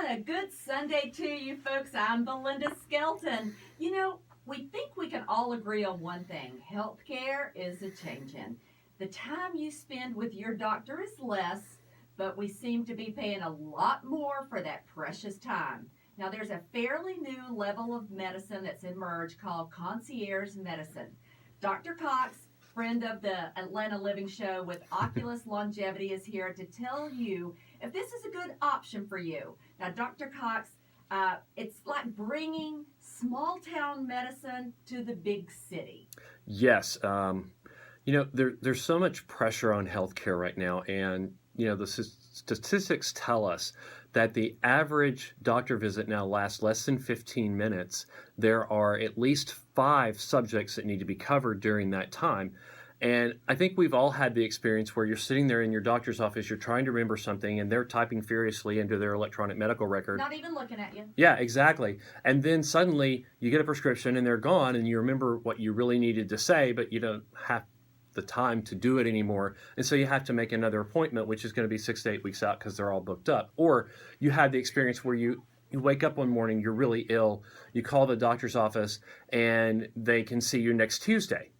A good Sunday to you folks. I'm Belinda Skelton. We think we can all agree on one thing. Healthcare is a changing. The time you spend with your doctor is less, but we seem to be paying a lot more for that precious time. Now, there's a fairly new level of medicine that's emerged called Concierge Medicine. Dr. Cox, friend of the Atlanta Living Show with Oculus Longevity, is here to tell you if this is a good option for you. Now, Dr. Cox, it's like bringing small town medicine to the big city. Yes. There's so much pressure on healthcare right now, and the statistics tell us that the average doctor visit now lasts less than 15 minutes. There are at least 5 subjects that need to be covered during that time. And I think we've all had the experience where you're sitting there in your doctor's office, you're trying to remember something, and they're typing furiously into their electronic medical record. Not even looking at you. Yeah, exactly. And then suddenly you get a prescription and they're gone, and you remember what you really needed to say, but you don't have the time to do it anymore. And so you have to make another appointment, which is going to be 6 to 8 weeks out because they're all booked up. Or you had the experience where you wake up one morning, you're really ill, you call the doctor's office, and they can see you next Tuesday.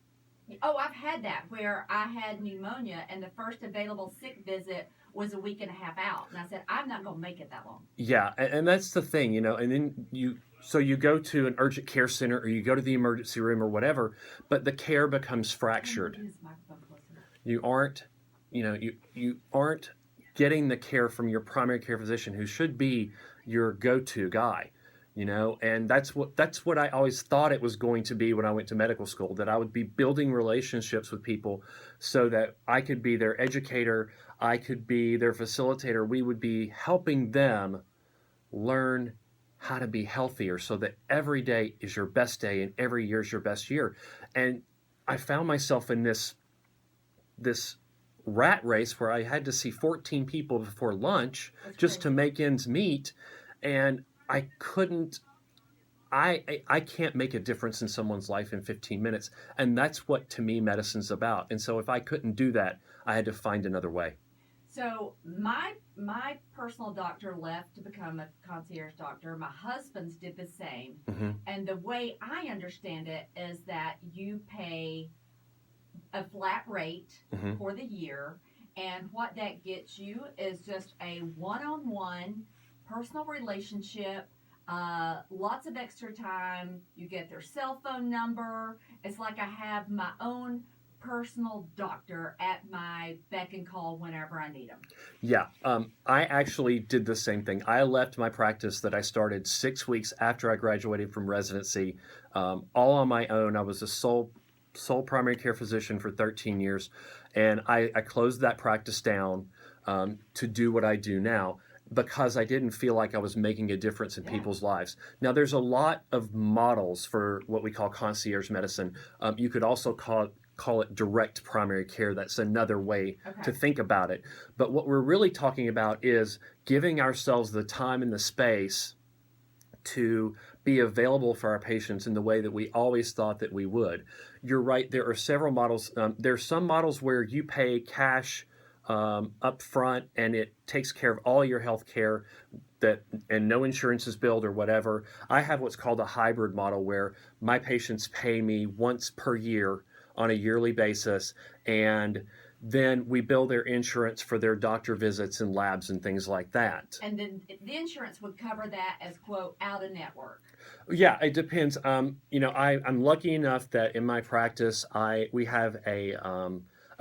Oh, I've had that where I had pneumonia and the first available sick visit was a week and a half out. And I said, I'm not going to make it that long. Yeah, and that's the thing, and then you go to an urgent care center or you go to the emergency room or whatever, but the care becomes fractured. You aren't, you aren't getting the care from your primary care physician, who should be your go-to guy. And that's what I always thought it was going to be when I went to medical school, that I would be building relationships with people so that I could be their educator, I could be their facilitator. We would be helping them learn how to be healthier so that every day is your best day and every year is your best year. And I found myself in this rat race where I had to see 14 people before lunch just to make ends meet. And I can't make a difference in someone's life in 15 minutes. And that's what, to me, medicine's about. And so if I couldn't do that, I had to find another way. So my personal doctor left to become a concierge doctor. My husband's did the same. Mm-hmm. And the way I understand it is that you pay a flat rate mm-hmm. for the year. And what that gets you is just a one-on-one personal relationship, lots of extra time. You get their cell phone number. It's like I have my own personal doctor at my beck and call whenever I need them. Yeah, I actually did the same thing. I left my practice that I started 6 weeks after I graduated from residency, all on my own. I was a sole primary care physician for 13 years, and I closed that practice down to do what I do now, because I didn't feel like I was making a difference in people's lives. Now, there's a lot of models for what we call concierge medicine. You could also call it direct primary care. That's another way to think about it. But what we're really talking about is giving ourselves the time and the space to be available for our patients in the way that we always thought that we would. You're right, there are several models. There's some models where you pay cash up front, and it takes care of all your health care and no insurance is billed or whatever. I have what's called a hybrid model, where my patients pay me once per year on a yearly basis, and then we bill their insurance for their doctor visits and labs and things like that. And then the insurance would cover that as, quote, out of network. Yeah, it depends. I'm lucky enough that in my practice we have a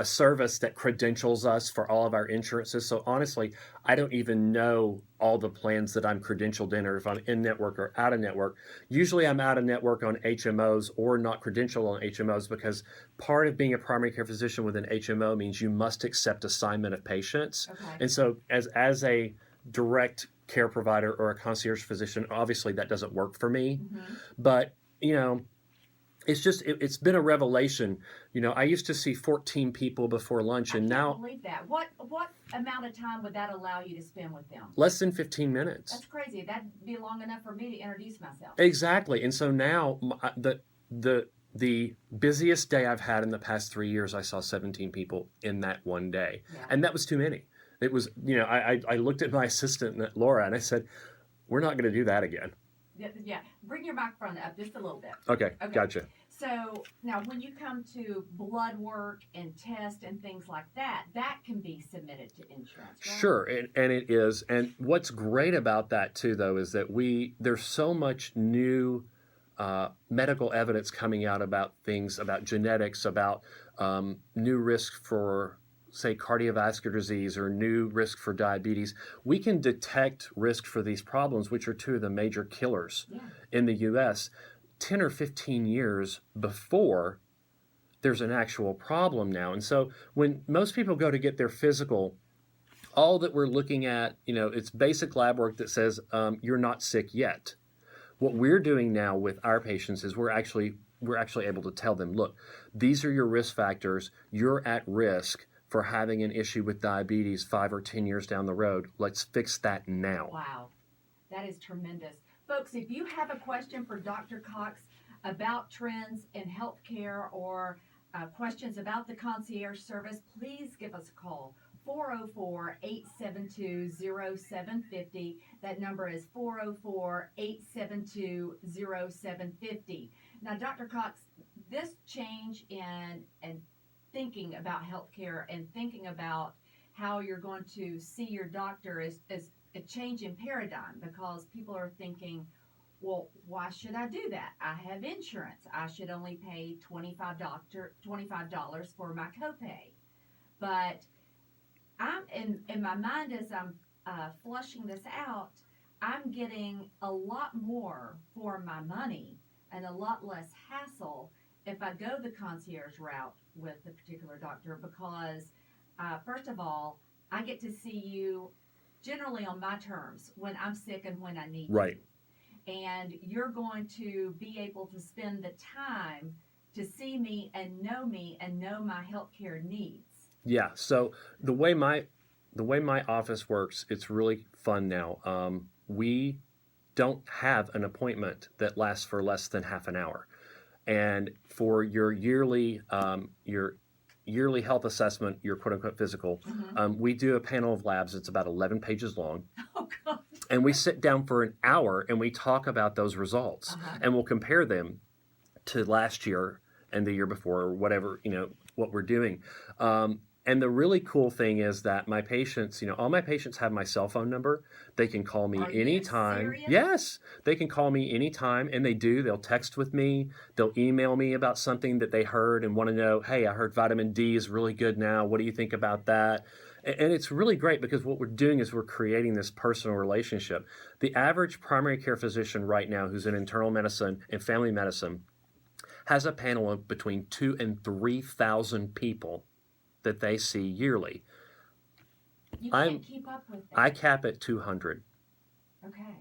service that credentials us for all of our insurances. So honestly, I don't even know all the plans that I'm credentialed in, or if I'm in network or out of network. Usually I'm out of network on HMOs or not credentialed on HMOs, because part of being a primary care physician with an HMO means you must accept assignment of patients. Okay. And so as a direct care provider or a concierge physician, obviously that doesn't work for me. Mm-hmm. But, it's been a revelation. I used to see 14 people before lunch, and now... I can't believe that. What amount of time would that allow you to spend with them? Less than 15 minutes. That's crazy. That'd be long enough for me to introduce myself. Exactly. And so now the busiest day I've had in the past 3 years, I saw 17 people in that one day. Yeah. And that was too many. It was, I looked at my assistant, Laura, and I said, We're not going to do that again. Yeah, bring your microphone up just a little bit. Okay, Okay. gotcha. So now when you come to blood work and test and things like that, that can be submitted to insurance, right? Sure, and it is. And what's great about that too, though, is that there's so much new medical evidence coming out about things, about genetics, about new risk for, say, cardiovascular disease or new risk for diabetes. We can detect risk for these problems, which are two of the major killers in the U.S., 10 or 15 years before there's an actual problem now. And so when most people go to get their physical, all that we're looking at, it's basic lab work that says you're not sick yet. What we're doing now with our patients is we're actually able to tell them, look, these are your risk factors. You're at risk for having an issue with diabetes 5 or 10 years down the road. Let's fix that now. Wow, that is tremendous. Folks, if you have a question for Dr. Cox about trends in healthcare or questions about the concierge service, please give us a call. 404-872-0750. That number is 404-872-0750. Now, Dr. Cox, this change in thinking about healthcare and thinking about how you're going to see your doctor is a change in paradigm, because people are thinking, well, why should I do that? I have insurance. I should only pay $25 for my copay. But I'm in my mind, as I'm flushing this out, I'm getting a lot more for my money and a lot less hassle if I go the concierge route with a particular doctor, because first of all, I get to see you generally on my terms when I'm sick and when I need Right. you. And you're going to be able to spend the time to see me and know my healthcare needs. Yeah. So the way my office works, it's really fun now. We don't have an appointment that lasts for less than half an hour, and for your yearly health assessment, your quote unquote physical, we do a panel of labs. It's about 11 pages long. Oh God. And we sit down for an hour and we talk about those results, and we'll compare them to last year and the year before, or whatever, what we're doing. And the really cool thing is that my patients, all my patients have my cell phone number. They can call me anytime. Yes, they can call me anytime, and they do. They'll text with me. They'll email me about something that they heard and want to know, hey, I heard vitamin D is really good now. What do you think about that? And it's really great, because what we're doing is we're creating this personal relationship. The average primary care physician right now who's in internal medicine and family medicine has a panel of between 2,000 and 3,000 people that they see yearly. You can't keep up with that. I cap at 200. Okay.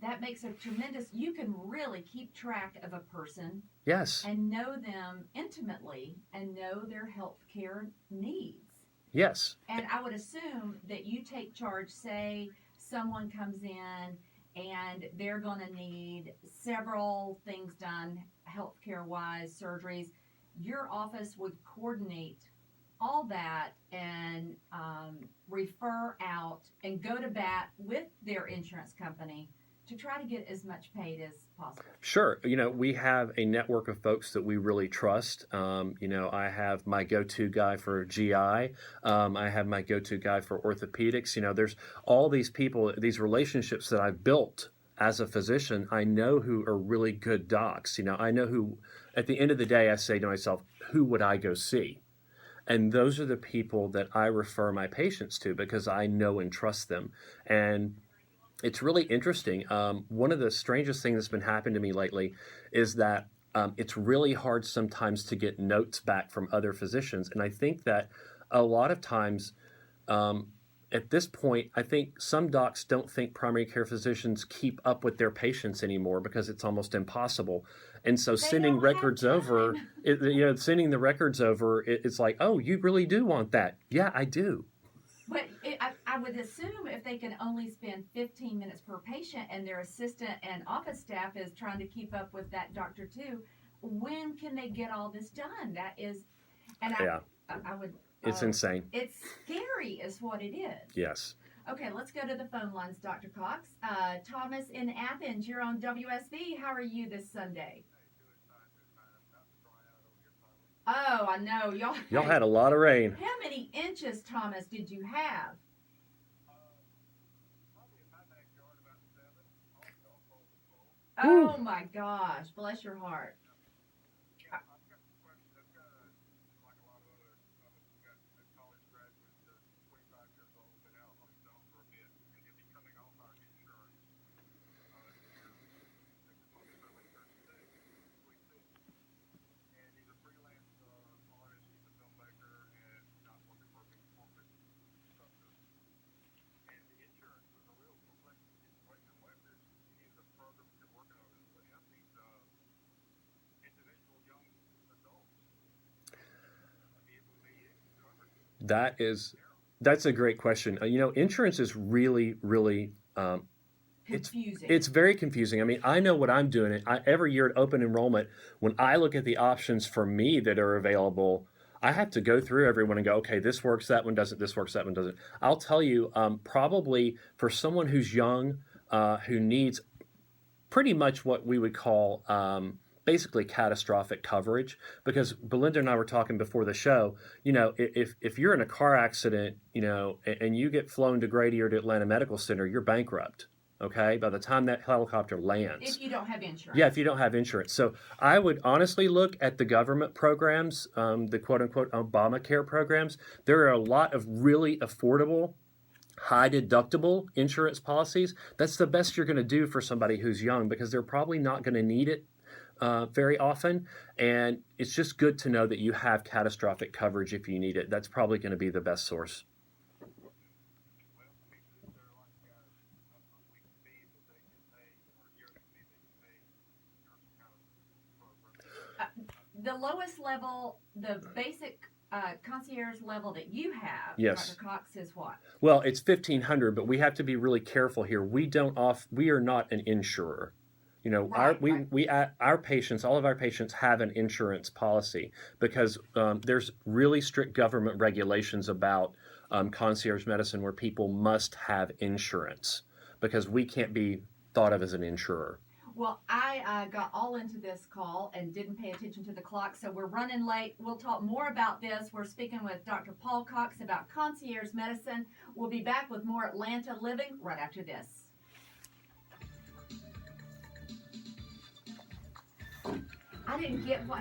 That makes a tremendous, you can really keep track of a person. Yes. And know them intimately and know their health care needs. Yes. And I would assume that you take charge, say someone comes in and they're going to need several things done healthcare wise, surgeries. Your office would coordinate all that and refer out and go to bat with their insurance company to try to get as much paid as possible. Sure. We have a network of folks that we really trust. I have my go-to guy for GI. I have my go-to guy for orthopedics. There's all these people, these relationships that I've built as a physician. I know who are really good docs. I know who, at the end of the day, I say to myself, who would I go see? And those are the people that I refer my patients to, because I know and trust them. And it's really interesting. One of the strangest things that's been happening to me lately is that it's really hard sometimes to get notes back from other physicians. And I think that a lot of times, at this point, I think some docs don't think primary care physicians keep up with their patients anymore, because it's almost impossible. And so sending records over, sending the records over, it's like, oh, you really do want that? Yeah, I do. But I would assume if they can only spend 15 minutes per patient and their assistant and office staff is trying to keep up with that doctor too, when can they get all this done? That is, and I would. It's insane. It's scary is what it is. Yes. Okay, let's go to the phone lines, Dr. Cox. Thomas in Athens, you're on WSB. How are you this Sunday? Oh, I know. Y'all had a lot of rain. How many inches, Thomas, did you have? Woo. Oh my gosh, bless your heart. That's a great question. Insurance is really, really Confusing. it's very confusing. I mean, I know what I'm doing. Every year at open enrollment, when I look at the options for me that are available, I have to go through everyone and go, okay, this works, that one doesn't, this works, that one doesn't. I'll tell you, probably for someone who's young, who needs pretty much what we would call basically catastrophic coverage, because Belinda and I were talking before the show, if you're in a car accident, and you get flown to Grady or to Atlanta Medical Center, you're bankrupt. Okay, by the time that helicopter lands. If you don't have insurance. Yeah, if you don't have insurance. So I would honestly look at the government programs, the quote unquote Obamacare programs. There are a lot of really affordable, high deductible insurance policies. That's the best you're going to do for somebody who's young, because they're probably not going to need it very often. And it's just good to know that you have catastrophic coverage if you need it. That's probably going to be the best source. The lowest level, the basic concierge level that you have, Yes. Dr. Cox, is what? Well, it's 1,500, but we have to be really careful here. We are not an insurer. Our patients, all of our patients have an insurance policy, because there's really strict government regulations about concierge medicine, where people must have insurance, because we can't be thought of as an insurer. Well, I got all into this call and didn't pay attention to the clock, so we're running late. We'll talk more about this. We're speaking with Dr. Paul Cox about concierge medicine. We'll be back with more Atlanta Living right after this. I didn't get what he